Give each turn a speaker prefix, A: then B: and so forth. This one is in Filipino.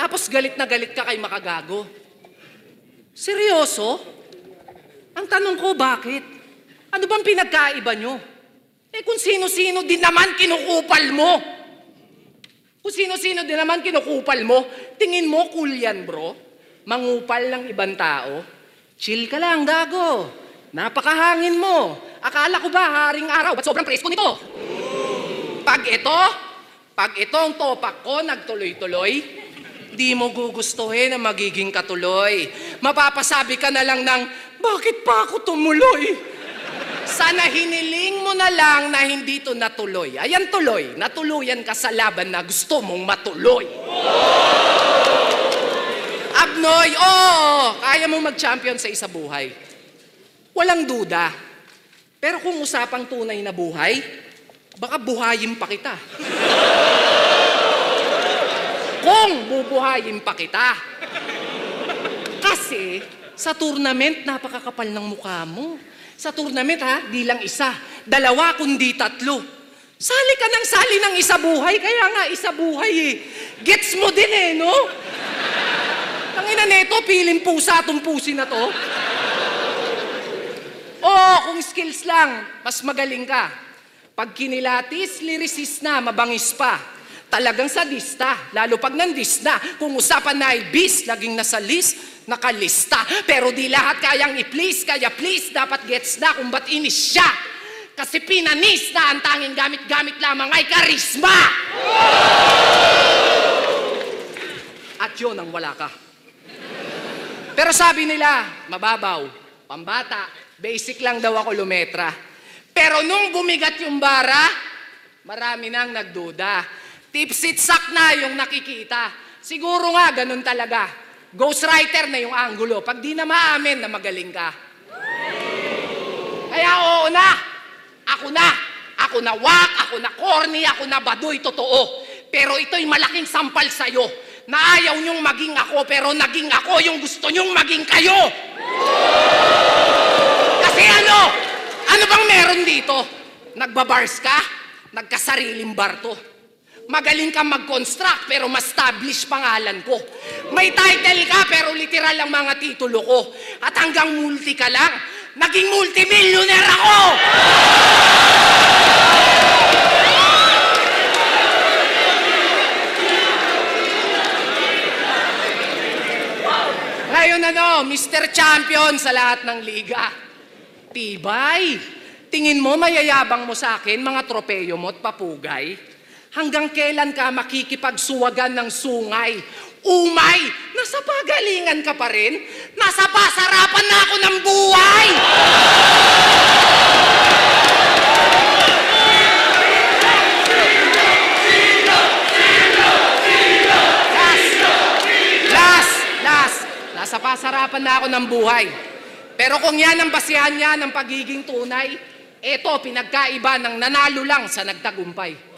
A: Tapos galit na galit ka kay Makagago. Seryoso? Ang tanong ko, bakit? Ano bang pinagkaiba nyo? Eh kung sino-sino din naman kinukupal mo. Kung sino-sino din naman kinukupal mo, tingin mo cool yan, bro? Mangupal ng ibang tao? Chill ka lang, gago. Napakahangin mo. Akala ko ba haring araw? Ba't sobrang presko nito? Pag ito ang topak ko nagtuloy-tuloy, di mo gugustuhin na magiging katuloy. Mapapasabi ka na lang ng, bakit pa ako tumuloy? Sana hiniling mo na lang na hindi to natuloy. Ayan tuloy, natuluyan ka sa laban na gusto mong matuloy. Abnoy, kaya mo mag-champion sa isa buhay. Walang duda. Pero kung usapang tunay na buhay, baka buhayin pa kita. Kung bubuhayin pa kita. Kasi sa tournament, napakakapal ng mukha mo. Sa tournament di lang isa, dalawa kundi tatlo. Sali ka ng sali ng isa buhay, kaya nga isa buhay eh. Gets mo din no? Tangina neto, piling pusa tong pusi na to. Kung skills lang, mas magaling ka. Pag kinilatis, lyricist na, mabangis pa. Talagang sadista, lalo pag nandis na. Kung usapan na ay bis, laging nasa list, nakalista. Pero di lahat kayang i-please, kaya please, dapat gets na kung ba't inis siya. Kasi pinanis na ang tanging gamit-gamit lamang ay karisma. At yun ang wala ka. Pero sabi nila, mababaw, pambata, basic lang daw ako lumetra. Pero nung bumigat yung bara, marami nang nagduda. Tipsitsak na yung nakikita. Siguro nga, ganun talaga. Ghostwriter na yung angulo. Pag di na maamin na magaling ka. Kaya oo na. Ako na wak, ako na corny, ako na baduy, totoo. Pero ito'y malaking sampal sa'yo. Na ayaw niyong maging ako, pero naging ako yung gusto niyong maging kayo. Kasi ano bang meron dito? Nagbabars ka? Nagkasariling bar to. Magaling kang mag-construct pero ma-establish pangalan ko. May title ka pero literal ang mga titulo ko. At hanggang multi ka lang, naging multimillionaire ako! Ngayon Mr. Champion sa lahat ng liga. Tibay! Tingin mo mayayabang mo sa akin mga tropeyo mo at papugay? Hanggang kailan ka makikipagsuwagan ng sungay? Umay! Nasa pagalingan ka pa rin? Nasa pasarapan na ako ng buhay! Last! Nasa pasarapan na ako ng buhay. Pero kung yan ang basihan niya ng pagiging tunay, eto pinagkaiba ng nanalo lang sa nagtagumpay.